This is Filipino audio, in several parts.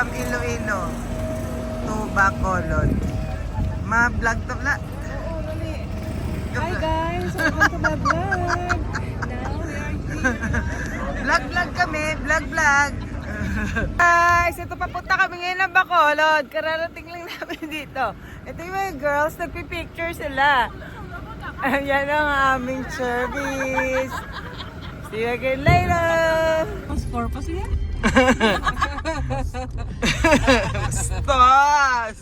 from Iloilo to Bacolod. Ma-vlog to vlog. Hi guys, welcome to my vlog. Now we are here. Vlog kami, vlog. Guys, ito papunta kami ngayon ng Bacolod. Kararating lang namin dito. Ito yung mga girls, nagpipicture sila. Ayan ang aming service. See you again later. Score pa siya? Stas!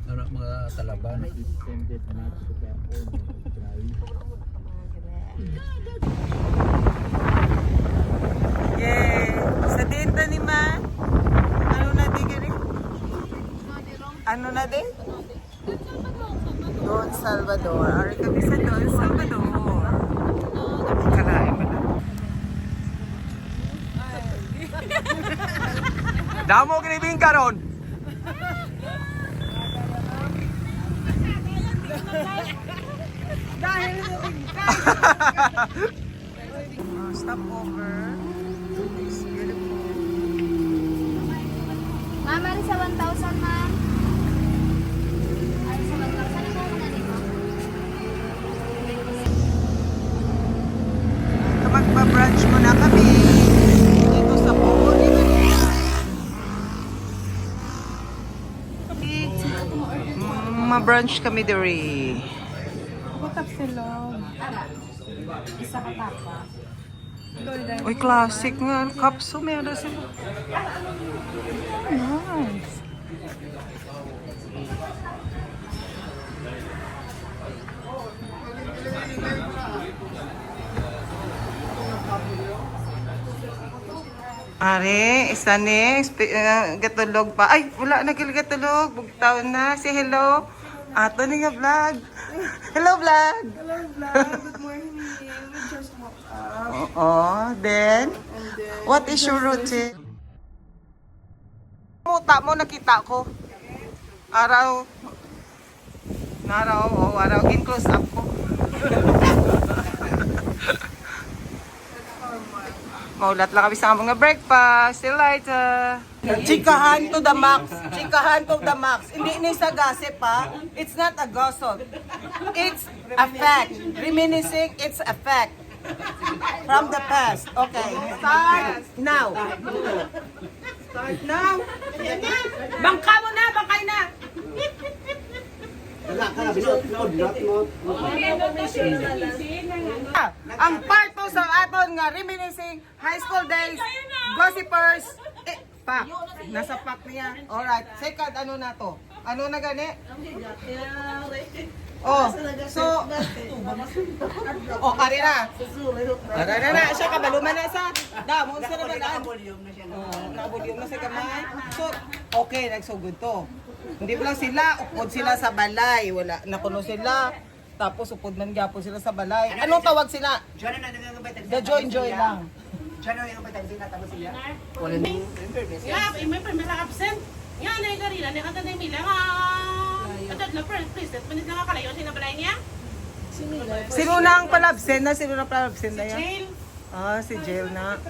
Ano mga talaban? Yay! Sa dito ni Ma. Ano na di gani? Ano na di? Don Salvador. Ari kami sa Don Salvador. Kalain mo na. Damo kinibing karon. Stop over. It's beautiful. Ma'am, ano sa 1,000, ma'am? Ano sa 1,000? Ano mo na nito? So, magpa-brunch muna kami. Dito sa pool. Ma-brunch kami diri. Butap silog. Isa ka tapa. Uy, classic nga. Kapso, meron sila. Nice. Are, isa next. Gatulog pa. Ay, wala na gatulog. Bugtaon na. Say hello. Ato ni nga vlog. Hello, vlog. Hello vlog, good morning. We just woke up. Oo, then, what is your routine? Muta mo, nakita ko. Araw. Araw, in-close up ko. Maulat lang kami sa mga breakfast. See you later. Chikahan to the max. Chikahan to the max. Hindi ni sa gossip ha. It's not a gossip. It's a fact. Reminiscing, it's a fact. From the past. Okay. Start now. Start now. Bangka mo na, bangkay na. Ang part 2 sa aton nga reminiscing high school days, gossipers. Pak, nasa pak niya. Alright, second ano na to? Ano na gani? Oh, so ari na. Ari na siya kabaluman na sa. Damo sa na daan. Nakabulyom na sa kamay. So, okay, nagsugod to. Hindi lang sila, upod sila sa balay. Wala, nakuno sila. Tapos upod man gyapon sila sa balay. Anong tawag sila? The join lang. Yeah, may permit absent. Yan, ay garila, ni kanta na mila nga. Katad na preset, manit na kakalayo, sinabalay niya? Sino na ang palabsen na? Sino na palabsen na yan? Jail. Ah, si Jail na.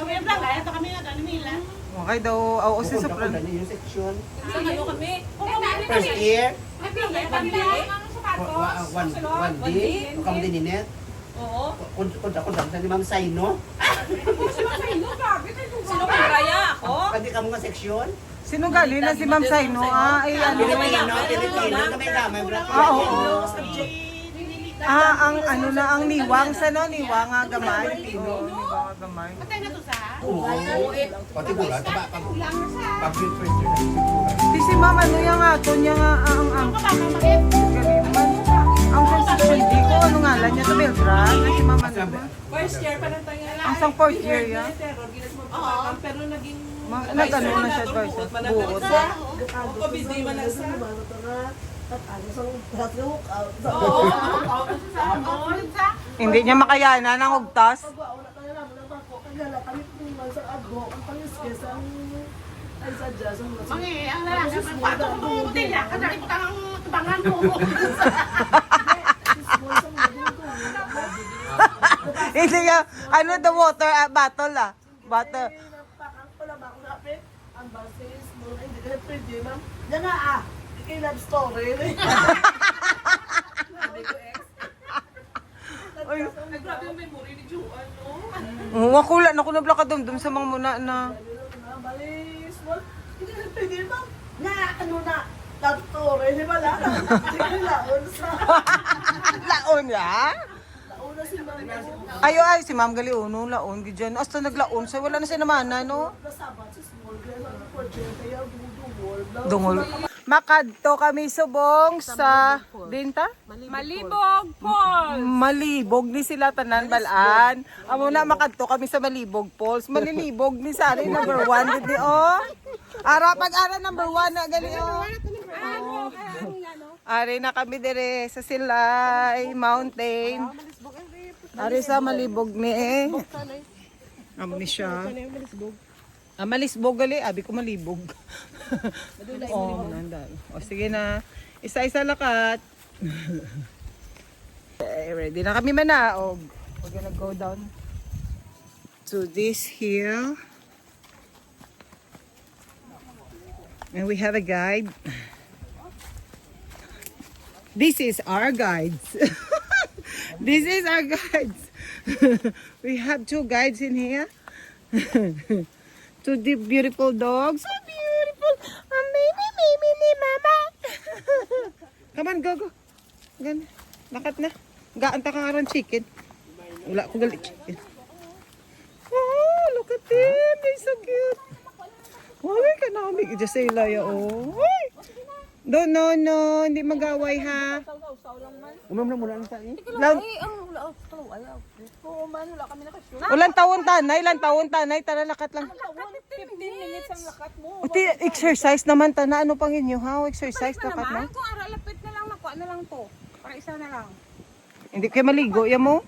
Kami ang blanca, ito kami nga gano'n nila. Okay daw, oo, si Sopran. Saan kayo kami? First year, May blanca, kami na ang sapatos. one day, kamu din inet. Oo. Kung sa ni Ma'am Saino, Sino kang kaya ako? pwede ka mga seksyon. Sino galing na si Ma'am Saino? Ah, ay ano. Pilipino, kami damay. Ah, oo. Ah, ang ano na, ang niwang sa no? Niwang nga gamay. Oo, niwang nga gamay. Patay na to sa? Oo. Pati bula, pag Di si Ma'am, ano yung ato niya nga, ang galing naman. Ang construction, di ko, ano nga lang niya, to Beltran. Si Ma'am, ano ba? First year pa lang tayo. Ang sang fourth year yan. Pero naging Nag-ano na siya, guys. Buot. COVID di man lang sa. Hindi niya makayanan ang ugtas. Mangi, ang lalaki, patong pumutin niya. Kadari mo tangang tubangan mo. Hindi Yeah, ano the water bottle Bottle. Napakang pala ba ako napit? Ang basis mo, hindi ka pwede, ma'am. Yan nga ikay love story. Sabi ko, ex. Ay, grabe yung memory ni Joanne, no? Wakulan ako na blaka dum sa mga muna na. Balis mo, hindi ka pwede, ma'am. Nga, ano na, love story, di ba lang? Hindi ka laon sa... Laon ya? Laon na si ma'am. Ay, si Ma'am Gali uno, laon gi dyan. Hasta naglaon sa wala na siya naman, no? Nasabat si small girl, ano po, kaya dumudungol. Dungol. Makadto kami subong sa Dinta? Malibog Falls! Malibog ni sila tanan balaan. Amo na makadto kami sa Malibog Falls. Malilibog ni Sari number 1 gid Ara pag-ara number 1 na gali Ari na kami dire sa Silay Mountain. Ari sa Malibog ni Amo ni siya. Malisbog gali, abi ko malibog. Nandal. O sige na. Isa-isa lakat. Okay, ready na kami manaog. We're gonna go down to this hill. And we have a guide. This is our guides. This is our guides. We have 2 guides in here. 2 beautiful dogs. So beautiful. Baby ni mama. Come on, go. Gan. Lakat na. Gaanta ka nga chicken. Wala ko galit chicken. Oh, look at them. They're so cute. Wala ka na kami. Just say laya, oh. No. Hindi magaway, ha? Umam na muna ang tayo. Ulan taon tanay. Tara, lakat lang. 15 minutes ang lakat mo. Uti, exercise naman tana. Ano pang inyo, ha? Exercise, lakat na. Kung lapit na lang, nakuha na lang to. Para isa na lang. Hindi kayo maligo, yan mo?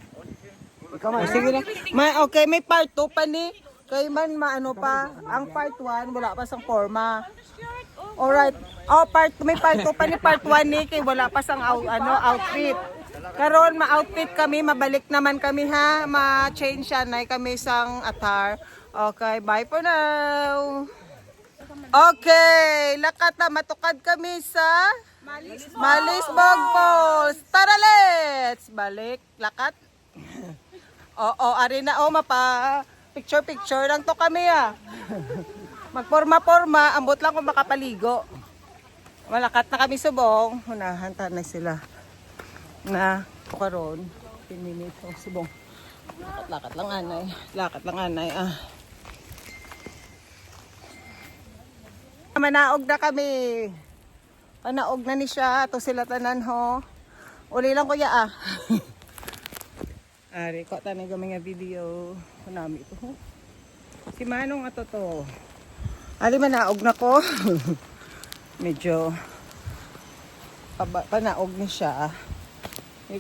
Sige na. Okay, may part 2 pa ni. Kay man maano pa. Ang part 1, wala pa sang forma. Alright. May part 2 pa ni part 1 ni. Kay wala pa sang outfit. Karon ma-outfit kami, mabalik naman kami ha. Ma-change siya na kami sang attire. Okay, bye for now. Okay, lakat na matukad kami sa Malisbog Falls. Tara, let's balik. Lakat. Ari na mapa picture lang to kami Magporma-porma, ambot lang kung makapaligo. Malakat na kami subong. Hunahan na sila. Na karon 10 minutes subong. Lakat lang anay. Manaog na kami. Panaog na ni siya. Ito sila tanan ho. Uli lang kuya Ari ko tanay kami nga video. Kunami ito ho. Si Manong ato to. Ali manaog na ko. Medyo panaog ni siya.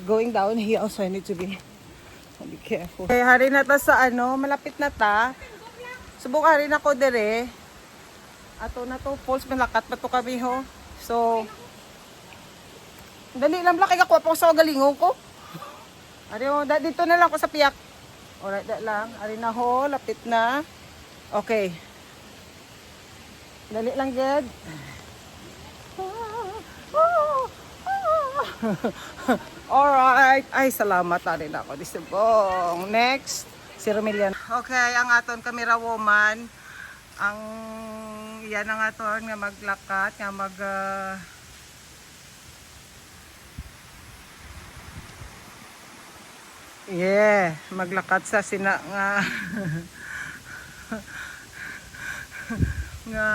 Going down here also I need to be careful. Okay, hari na ta sa malapit na ta. Subok hari na ko dire. Ato na to falls malakat pa to kami ho. So dali lang kay kakuha pa ko sa galingon ko. Ari ho, dito na lang ko sa piyak. Alright, lang. Ari na ho, lapit na. Okay. Dali lang ged. Alright. Ay, salamat ari na ako. Disubong. Next, si Romelian. Okay, ang aton camera woman. Yan ang aton nga maglakat, nga maglakat sa sina nga nga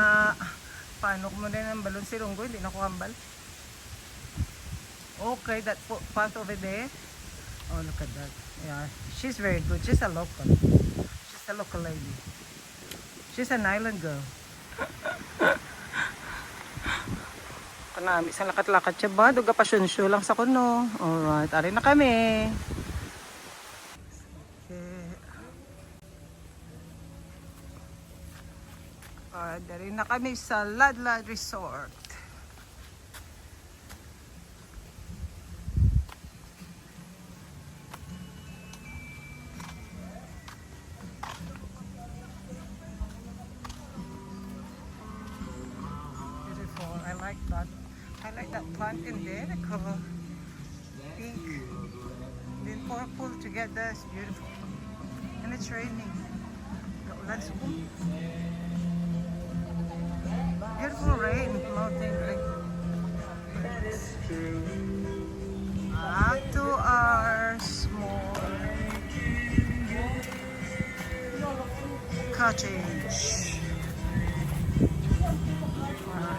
paano mo din ang balon si Runggo, hindi na ko hambal. Okay, that path over there. Oh, look at that. Yeah, she's very good. She's a local. She's a local lady. She's an island girl. Kanami sa lakat-lakat siya ba? Duga pa syunsyo lang sa kuno. Alright, ari na kami. Dari na kami sa Ladlad Resort. fountain there. Pink. Then purple together. It's beautiful. And it's raining. Let's go. Beautiful rain. Mountain rain. Back to our small cottage.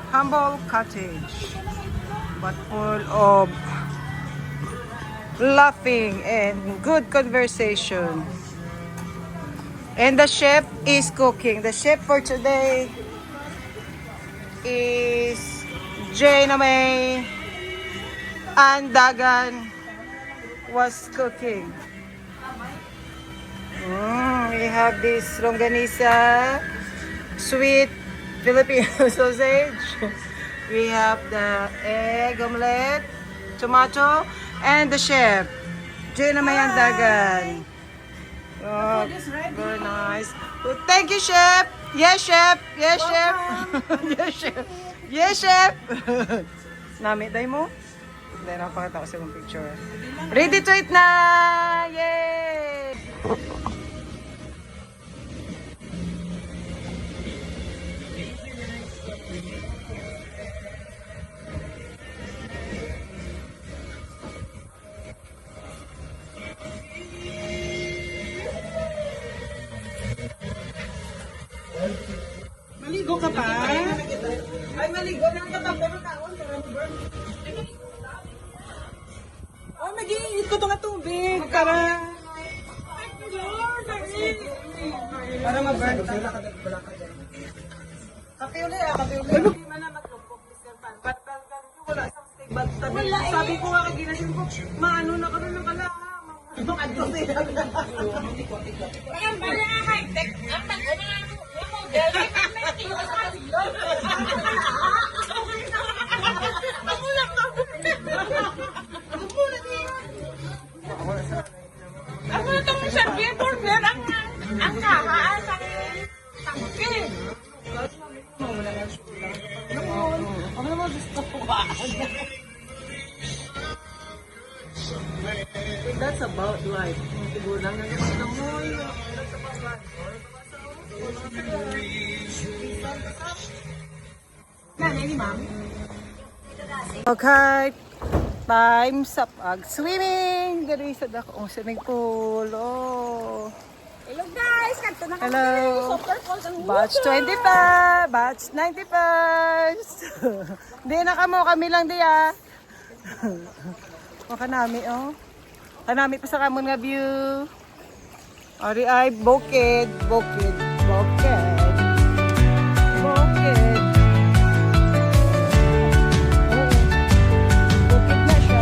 Humble cottage, but full of laughing and good conversation. And the chef is cooking. The chef for today is Jana May, and Dagan was cooking. We have this longanisa, sweet Filipino sausage. We have the egg omelette, tomato, and the chef, Jana May and Dagan. Oh, very nice. Oh, thank you, chef. Yes, chef. Yes, chef. Yes, chef. Yes, chef. Nami, day mo? Hindi, napakita ko sa yung picture. Ready to eat na! Yay! Maligo ka pa? Ay, maligo na ang katampo ng kaon para ma-burn. Oh, nag-iinit ko itong tubig. Para ma-burn. Kape ulit kape ulit. Hindi man na maglupok, Mr. Pan. Wala sa steak. Sabi ko nga kagina siya ko, maano na ka ng kala. Makadto sila. Ang bala nga high-tech. Ang bala nga model. Ako na itong serving burger ang kahaan sa tangke. Ako naman gusto ko ba? That's about life. Siguro lang naman ng moy. That's about life. Okay, time's up. Swimming! Dari sa dakong swimming pool. Oh. Hello guys! Kanto na kami. Hello. Super cold ang Batch 25! Batch 91! Hindi na kami lang diya. O kanami, oh. Kanami pa sa kamon nga view. Ari ay bukid, bukid, bukid. Bukid. Oh, bukid na siya.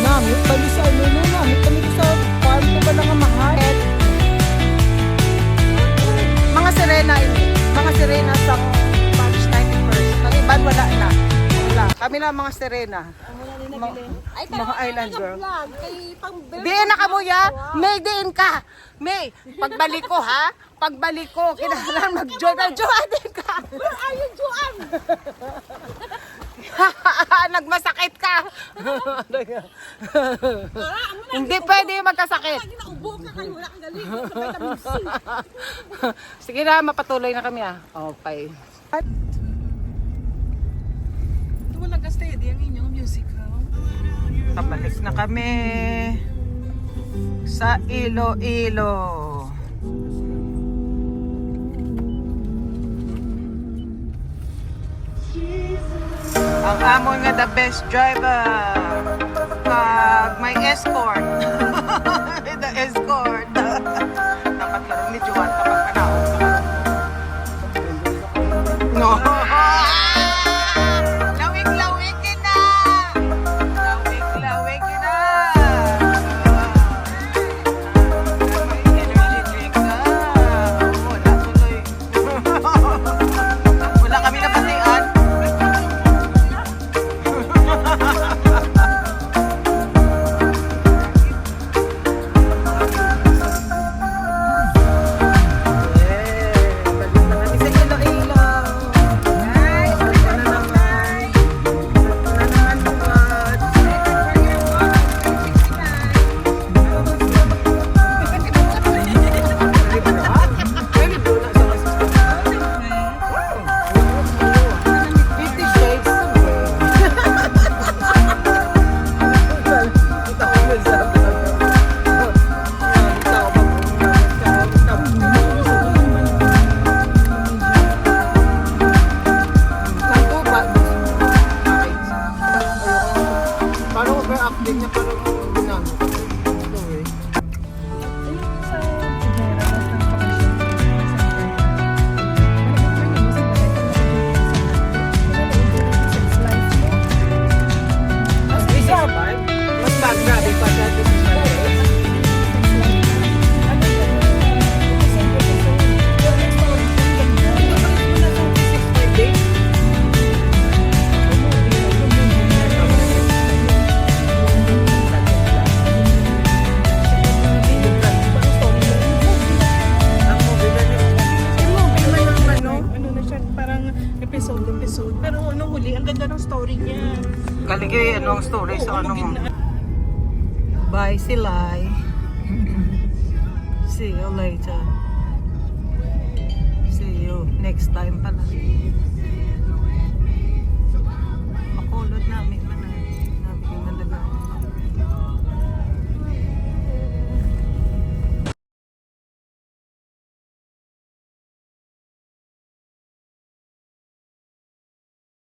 Nami, pali sa ano na, nami, pali sa farm ko ba lang ang mahal? Mga sirena ini. Mga sirena sa March 91st. Ang iban wala na. Wala. Kami na mga sirena. Mga island girl. Diin na ka mo ya. May diin ka. May, pagbalik ko ha. Pagbalik ko, kailangan mag-join. Joan din ka. Where are you, Joan? Nagmasakit ka. Hindi pwede yung magkasakit. Naubo ka kayo. Wala kang galing. Vitamin C. Sige na, mapatuloy na kami ah. Okay. Wala ka steady ang inyong musical. Pabalik na kami sa Iloilo. Ang amon nga the best driver pag may escort. The escort. Dapat lang ni Juan kapag panahon. No. Lawig-lawig na. Lawig-lawig na. May energy drink na. Wala tuloy. Wala kami napatian. acting niya parang ginano. Ito eh. Isa ba? Mas grabe pa siya dito sa Ano na siya, parang episode. Pero nung huli, ang ganda ng story niya. Kaligay, ano ang story sa ano mo? Bye, Silay. See you later. See you next time pala. Makulod namin.